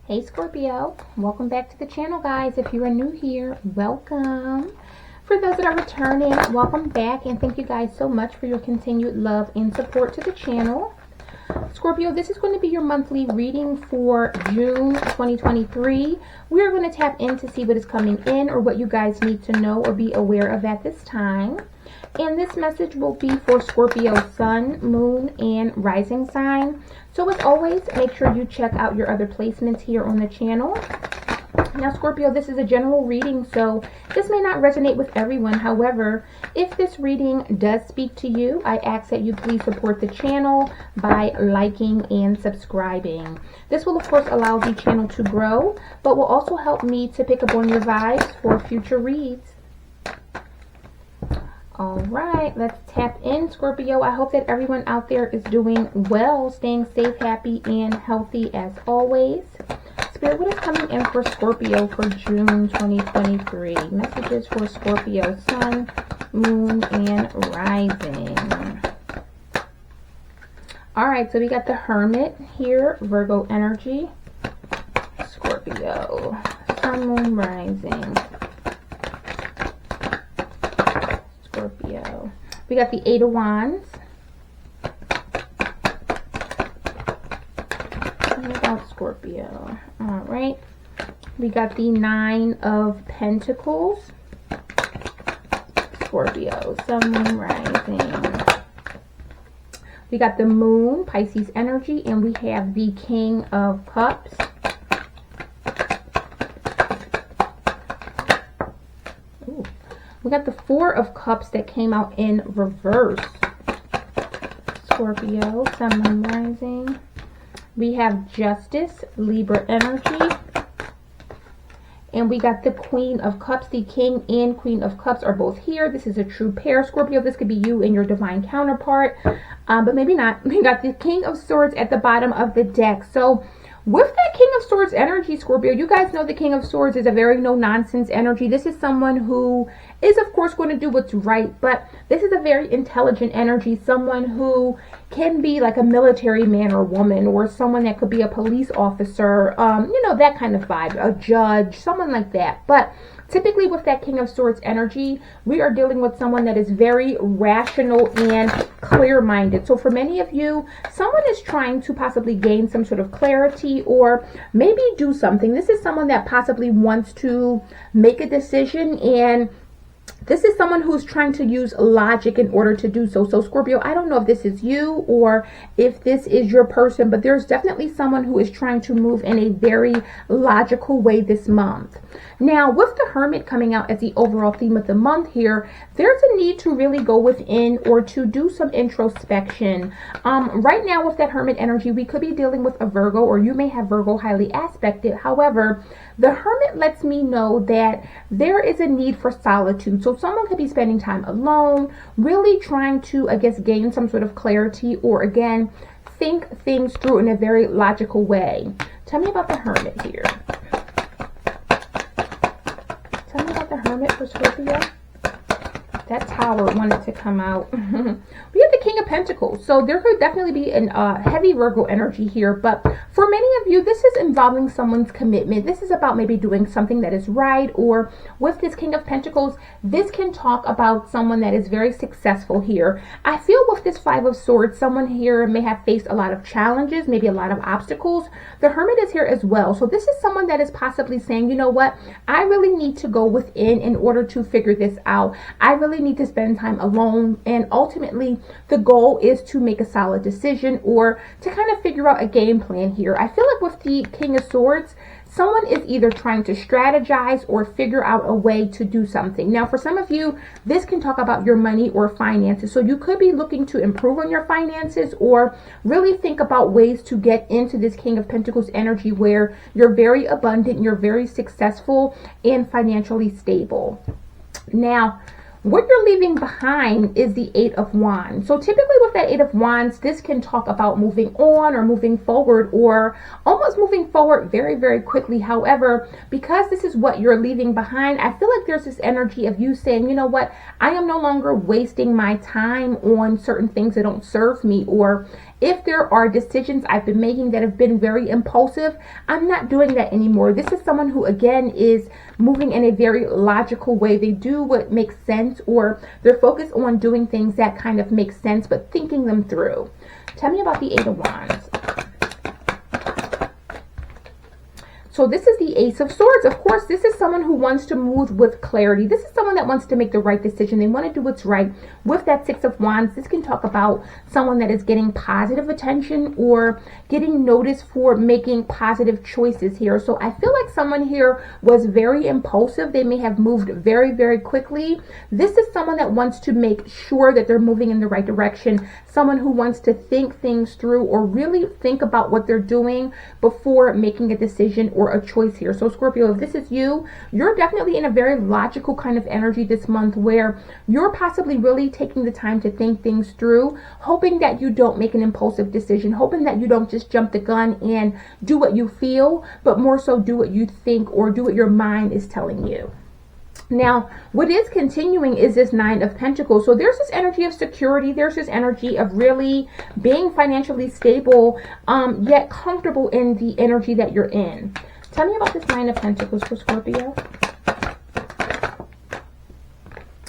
Hey Scorpio, welcome back to the channel, guys. If you are new here, welcome. For those that are returning, welcome back, and thank you guys so much for your continued love and support to the channel. Scorpio, this is going to be your monthly reading for June 2023. We are going to tap in to see what is coming in or what you guys need to know or be aware of at this time. And this message will be for Scorpio sun, moon, and rising sign. So as always, make sure you check out your other placements here on the channel. Now Scorpio, this is a general reading, so this may not resonate with everyone. However, if this reading does speak to you, I ask that you please support the channel by liking and subscribing. This will of course allow the channel to grow, but will also help me to pick up on your vibes for future reads. Alright, let's tap in, Scorpio. I hope that everyone out there is doing well, staying safe, happy, and healthy as always. Spirit, what is coming in for Scorpio for June 2023? Messages for Scorpio sun, moon, and rising. Alright, so we got the Hermit here, Virgo energy. Scorpio, sun, moon, rising. Scorpio. We got the Eight of Wands. What about Scorpio? Alright. We got the Nine of Pentacles. Scorpio, sun, moon, rising. We got the Moon, Pisces energy, and we have the King of Cups. We got the Four of Cups that came out in reverse. Scorpio, sun, moon, rising. We have Justice, Libra energy. And we got the Queen of Cups. The King and Queen of Cups are both here. This is a true pair, Scorpio. This could be you and your divine counterpart, but maybe not. We got the King of Swords at the bottom of the deck. So with that King of Swords energy, Scorpio, you guys know the King of Swords is a very no-nonsense energy. This is someone who is, of course, going to do what's right, but this is a very intelligent energy, someone who can be like a military man or woman, or someone that could be a police officer, you know, that kind of vibe, a judge, someone like that. But typically with that King of Swords energy, we are dealing with someone that is very rational and clear-minded. So for many of you, someone is trying to possibly gain some sort of clarity or maybe do something. This is someone that possibly wants to make a decision, and this is someone who's trying to use logic in order to do so. So Scorpio, I don't know if this is you or if this is your person, but there's definitely someone who is trying to move in a very logical way this month. Now, with the Hermit coming out as the overall theme of the month here, there's a need to really go within or to do some introspection. Right now with that Hermit energy, we could be dealing with a Virgo, or you may have Virgo highly aspected. However, the Hermit lets me know that there is a need for solitude. So someone could be spending time alone, really trying to, I guess, gain some sort of clarity, or again, think things through in a very logical way. Tell me about the Hermit here. Tell me about the Hermit for Scorpio. That Tower wanted to come out. We have the King of Pentacles. So there could definitely be a heavy Virgo energy here. But for many of you, this is involving someone's commitment. This is about maybe doing something that is right. Or with this King of Pentacles, this can talk about someone that is very successful here. I feel with this Five of Swords, someone here may have faced a lot of challenges, maybe a lot of obstacles. The Hermit is here as well. So this is someone that is possibly saying, you know what, I really need to go within in order to figure this out. I really need to spend time alone, and ultimately the goal is to make a solid decision or to kind of figure out a game plan here. I feel like with the King of Swords, someone is either trying to strategize or figure out a way to do something. Now, for some of you, this can talk about your money or finances. So you could be looking to improve on your finances or really think about ways to get into this King of Pentacles energy where you're very abundant, you're very successful and financially stable. Now, what you're leaving behind is the Eight of Wands. So typically with that Eight of Wands, this can talk about moving on or moving forward or almost moving forward very, very quickly. However, because this is what you're leaving behind, I feel like there's this energy of you saying, you know what, I am no longer wasting my time on certain things that don't serve me, or If there are decisions I've been making that have been very impulsive, I'm not doing that anymore. This is someone who, again, is moving in a very logical way. They do what makes sense, or they're focused on doing things that kind of make sense, but thinking them through. Tell me about the Eight of Wands. So this is the Ace of Swords. Of course, this is someone who wants to move with clarity. This is someone that wants to make the right decision. They want to do what's right. With that Six of Wands, this can talk about someone that is getting positive attention or getting noticed for making positive choices here. So I feel like someone here was very impulsive. They may have moved very, very quickly. This is someone that wants to make sure that they're moving in the right direction. Someone who wants to think things through or really think about what they're doing before making a decision or a choice here. So Scorpio, if this is you, you're definitely in a very logical kind of energy this month where you're possibly really taking the time to think things through, hoping that you don't make an impulsive decision, hoping that you don't just jump the gun and do what you feel, but more so do what you think or do what your mind is telling you. Now, what is continuing is this Nine of Pentacles. So there's this energy of security. There's this energy of really being financially stable, yet comfortable in the energy that you're in. Tell me about this Nine of Pentacles for Scorpio.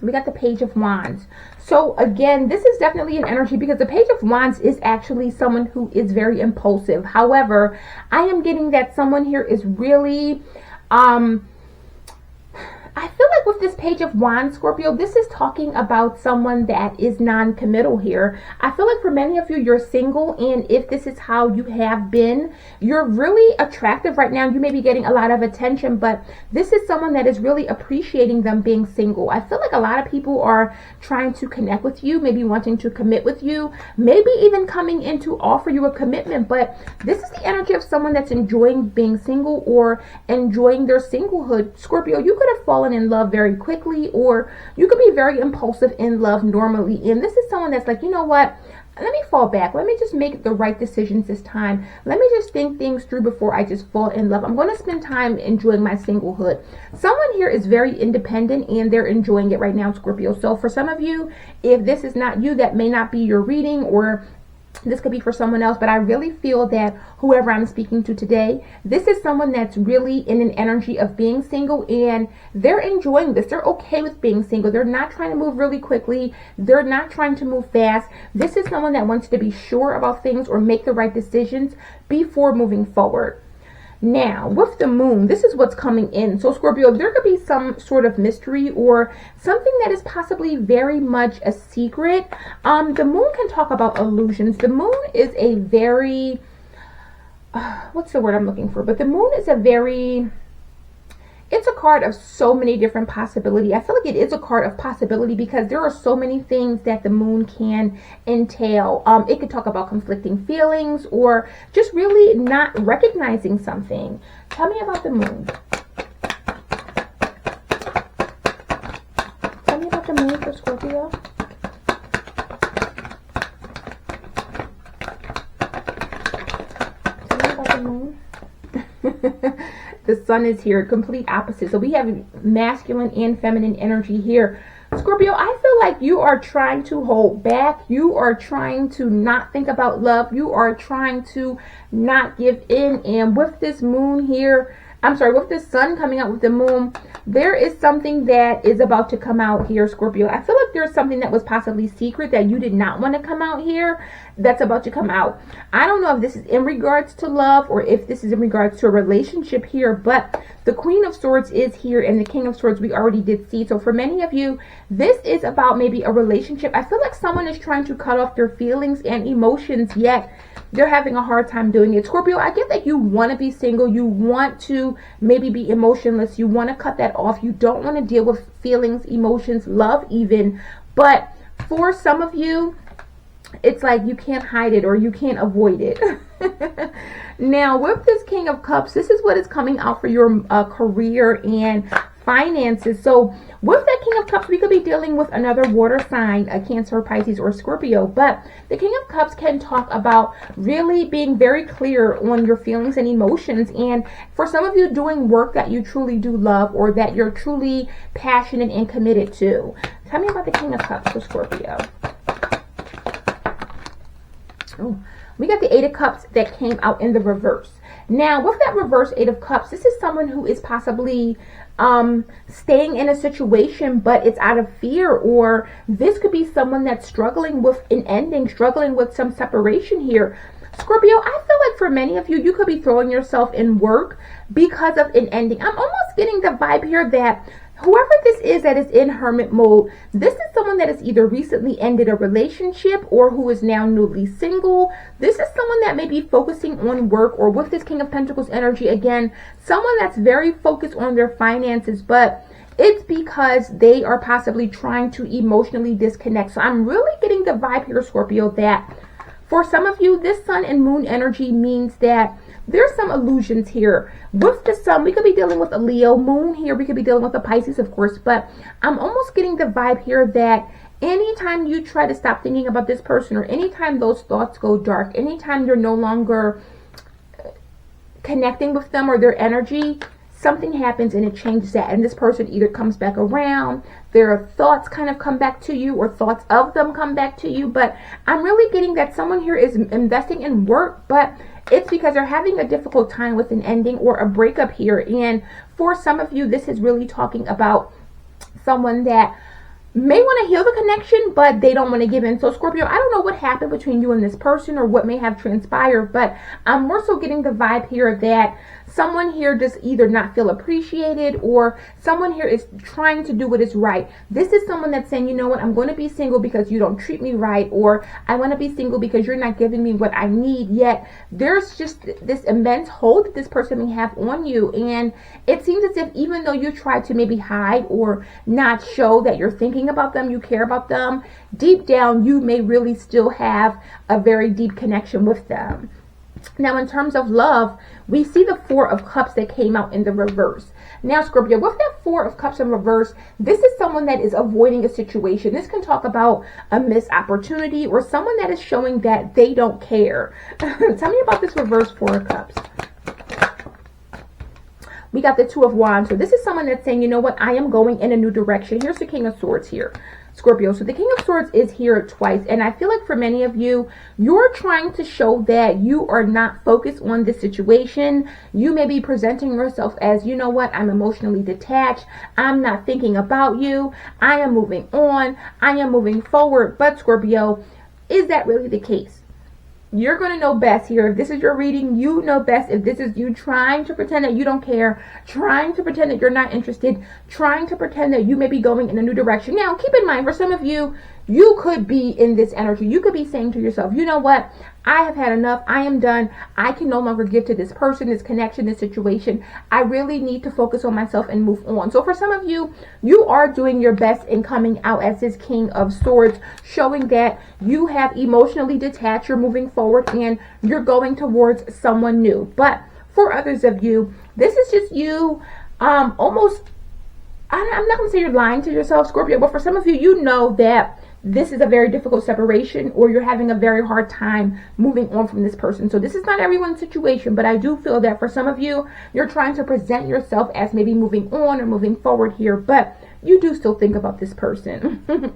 We got the Page of Wands. So again, this is definitely an energy because the Page of Wands is actually someone who is very impulsive. However, I am getting that someone here is really, I feel like with this Page of Wands, Scorpio, this is talking about someone that is non-committal here. I feel like for many of you, you're single, and if this is how you have been, you're really attractive right now. You may be getting a lot of attention, but this is someone that is really appreciating them being single. I feel like a lot of people are trying to connect with you, maybe wanting to commit with you, maybe even coming in to offer you a commitment, but this is the energy of someone that's enjoying being single or enjoying their singlehood. Scorpio, you could have fallen in love very quickly, or you could be very impulsive in love normally, and this is someone that's like, you know what, let me fall back, let me just make the right decisions this time, let me just think things through before I just fall in love. I'm going to spend time enjoying my singlehood. Someone here is very independent and they're enjoying it right now, Scorpio. So for some of you, if this is not you, that may not be your reading, or this could be for someone else, but I really feel that whoever I'm speaking to today, this is someone that's really in an energy of being single, and they're enjoying this. They're okay with being single. They're not trying to move really quickly. They're not trying to move fast. This is someone that wants to be sure about things or make the right decisions before moving forward. Now, with the moon, this is what's coming in. So Scorpio, there could be some sort of mystery or something that is possibly very much a secret. The moon can talk about illusions. The moon is a very, what's the word I'm looking for? But the moon is a very, it's a card of so many different possibility. I feel like it is a card of possibility because there are so many things that the moon can entail. It could talk about conflicting feelings or just really not recognizing something. Tell me about the moon. Tell me about the moon for Scorpio. Tell me about the moon. The sun is here, complete opposite. So we have masculine and feminine energy here. Scorpio, I feel like you are trying to hold back. You are trying to not think about love. You are trying to not give in. And with this moon here, with this sun coming out with the moon, there is something that is about to come out here, Scorpio. I feel like there's something that was possibly secret that you did not want to come out here that's about to come out. I don't know if this is in regards to love or if this is in regards to a relationship here, but the Queen of Swords is here and the King of Swords we already did see. So for many of you, this is about maybe a relationship. I feel like someone is trying to cut off their feelings and emotions, yet they're having a hard time doing it. Scorpio, I get that you want to be single. You want to maybe be emotionless. You want to cut that off. You don't want to deal with feelings, emotions, love even. But for some of you, it's like you can't hide it or you can't avoid it. Now, with this King of Cups, this is what is coming out for your career and finances. So with that King of Cups, we could be dealing with another water sign, a Cancer, Pisces, or Scorpio. But the King of Cups can talk about really being very clear on your feelings and emotions. And for some of you, doing work that you truly do love or that you're truly passionate and committed to. Tell me about the King of Cups for Scorpio. Oh, We got the 8 of Cups that came out in the reverse. Now, with that reverse 8 of Cups, this is someone who is possibly staying in a situation, but it's out of fear, or this could be someone that's struggling with an ending, struggling with some separation here. Scorpio, I feel like for many of you, you could be throwing yourself in work because of an ending. I'm almost getting the vibe here that whoever this is that is in hermit mode, this is someone that has either recently ended a relationship or who is now newly single. This is someone that may be focusing on work, or with this King of Pentacles energy, again, someone that's very focused on their finances, but it's because they are possibly trying to emotionally disconnect. So I'm really getting the vibe here, Scorpio, that for some of you, this Sun and Moon energy means that there's some illusions here. With the Sun, we could be dealing with a Leo. Moon here, we could be dealing with a Pisces, of course. But I'm almost getting the vibe here that anytime you try to stop thinking about this person, or anytime those thoughts go dark, anytime you're no longer connecting with them or their energy, something happens and it changes that. And this person either comes back around, their thoughts kind of come back to you, or thoughts of them come back to you. But I'm really getting that someone here is investing in work, but it's because they're having a difficult time with an ending or a breakup here. And for some of you, this is really talking about someone that may want to heal the connection, but they don't want to give in. So Scorpio, I don't know what happened between you and this person or what may have transpired, but I'm more so getting the vibe here that someone here does either not feel appreciated, or someone here is trying to do what is right. This is someone that's saying, you know what, I'm going to be single because you don't treat me right, or I want to be single because you're not giving me what I need. Yet there's just this immense hold that this person may have on you, and it seems as if even though you try to maybe hide or not show that you're thinking about them, you care about them, deep down you may really still have a very deep connection with them. Now, in terms of love, we see the 4 of Cups that came out in the reverse. Now, Scorpio, with that 4 of Cups in reverse, this is someone that is avoiding a situation. This can talk about a missed opportunity, or someone that is showing that they don't care. Tell me about this reverse 4 of Cups. We got the 2 of Wands. So this is someone that's saying, you know what, I am going in a new direction. Here's the King of Swords here, Scorpio. So the King of Swords is here twice. And I feel like for many of you, you're trying to show that you are not focused on this situation. You may be presenting yourself as, you know what, I'm emotionally detached. I'm not thinking about you. I am moving on. I am moving forward. But Scorpio, is that really the case? You're going to know best here. If this is your reading, you know best. If this is you trying to pretend that you don't care, trying to pretend that you're not interested, trying to pretend that you may be going in a new direction. Now, keep in mind, for some of you, you could be in this energy. You could be saying to yourself, you know what? I have had enough. I am done. I can no longer give to this person, this connection, this situation. I really need to focus on myself and move on. So for some of you, you are doing your best in coming out as this King of Swords, showing that you have emotionally detached, you're moving forward, and you're going towards someone new. But for others of you, this is just you almost, I'm not going to say you're lying to yourself, Scorpio, but for some of you, you know that this is a very difficult separation, or you're having a very hard time moving on from this person. So this is not everyone's situation, but I do feel that for some of you, you're trying to present yourself as maybe moving on or moving forward here, but you do still think about this person.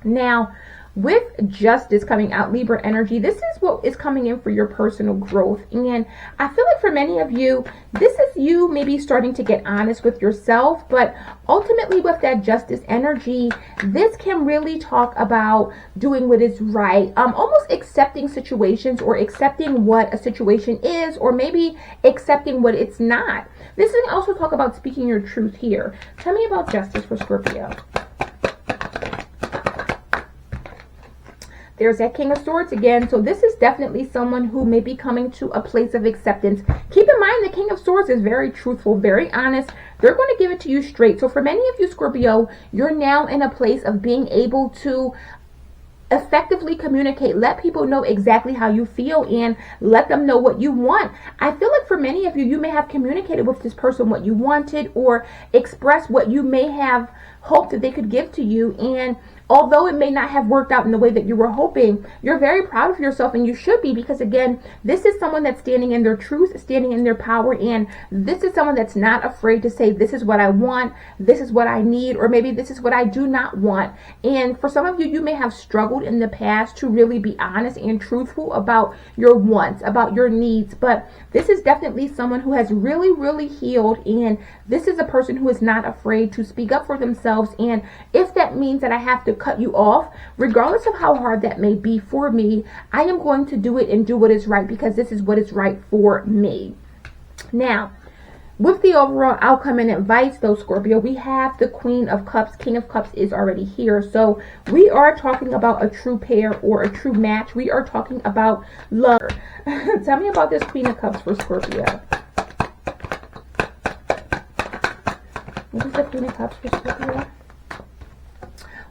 Now, with Justice coming out, Libra energy, this is what is coming in for your personal growth. And I feel like for many of you, this is you maybe starting to get honest with yourself. But ultimately with that Justice energy, this can really talk about doing what is right. Almost accepting situations, or accepting what a situation is, or maybe accepting what it's not. This can also talk about speaking your truth here. Tell me about Justice for Scorpio. There's that King of Swords again. So this is definitely someone who may be coming to a place of acceptance. Keep in mind, the King of Swords is very truthful, very honest. They're going to give it to you straight. So for many of you, Scorpio, you're now in a place of being able to effectively communicate. Let people know exactly how you feel, and let them know what you want. I feel like for many of you, you may have communicated with this person what you wanted, or expressed what you may have hoped that they could give to you. And although it may not have worked out in the way that you were hoping, you're very proud of yourself, and you should be, because again, this is someone that's standing in their truth, standing in their power, and this is someone that's not afraid to say, this is what I want, this is what I need, or maybe this is what I do not want. And for some of you, you may have struggled in the past to really be honest and truthful about your wants, about your needs, but this is definitely someone who has really healed, and this is a person who is not afraid to speak up for themselves. And if that means that I have to cut you off, regardless of how hard that may be for me, I am going to do it and do what is right, because this is what is right for me. Now, with the overall outcome and advice though, Scorpio, we have the Queen of Cups. King of Cups is already here. So we are talking about a true pair or a true match. We are talking about love. Tell me about this Queen of Cups for Scorpio. What is the Queen of Cups for Scorpio?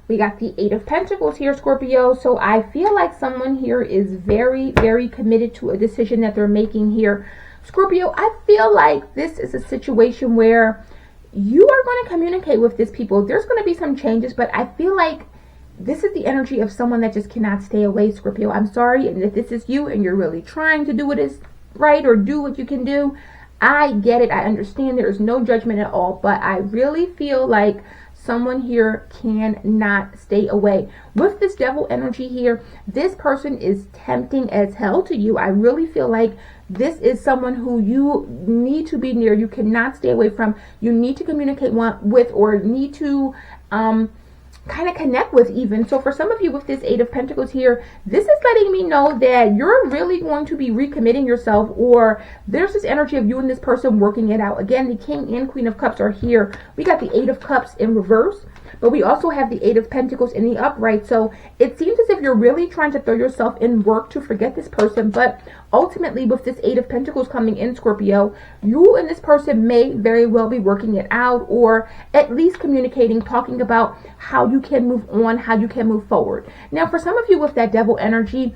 We got the Eight of Pentacles here, Scorpio. So I feel like someone here is very committed to a decision that they're making here. Scorpio, I feel like this is a situation where you are going to communicate with these people. There's going to be some changes, but I feel like this is the energy of someone that just cannot stay away, Scorpio. I'm sorry, and if this is you and you're really trying to do what is right or do what you can do, I get it. I understand. There is no judgment at all, but I really feel like someone here cannot stay away. With this Devil energy here, this person is tempting as hell to you. I really feel like this is someone who you need to be near. You cannot stay away from. You need to communicate with, or need to kind of connect with even. So for some of you with this Eight of Pentacles here, this is letting me know that you're really going to be recommitting yourself, or there's this energy of you and this person working it out. Again, the King and Queen of Cups are here. We got the Eight of Cups in reverse, but we also have the Eight of Pentacles in the upright. So it seems as if you're really trying to throw yourself in work to forget this person, but ultimately with this Eight of Pentacles coming in, Scorpio, you and this person may very well be working it out, or at least communicating, talking about how you can move on, how you can move forward. Now, for some of you with that Devil energy,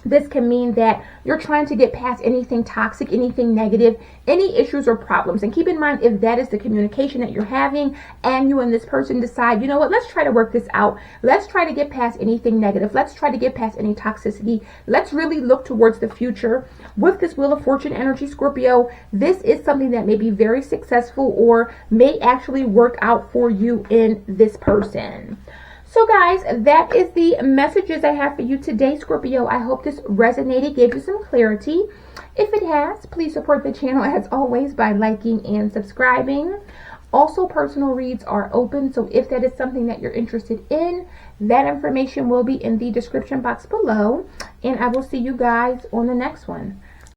this can mean that you're trying to get past anything toxic, anything negative, any issues or problems. And keep in mind, if that is the communication that you're having and you and this person decide, you know what, let's try to work this out. Let's try to get past anything negative. Let's try to get past any toxicity. Let's really look towards the future. With this Wheel of Fortune energy, Scorpio, this is something that may be very successful or may actually work out for you in this person. So guys, that is the messages I have for you today, Scorpio. I hope this resonated, gave you some clarity. If it has, please support the channel as always by liking and subscribing. Also, personal reads are open, so if that is something that you're interested in, that information will be in the description box below. And I will see you guys on the next one.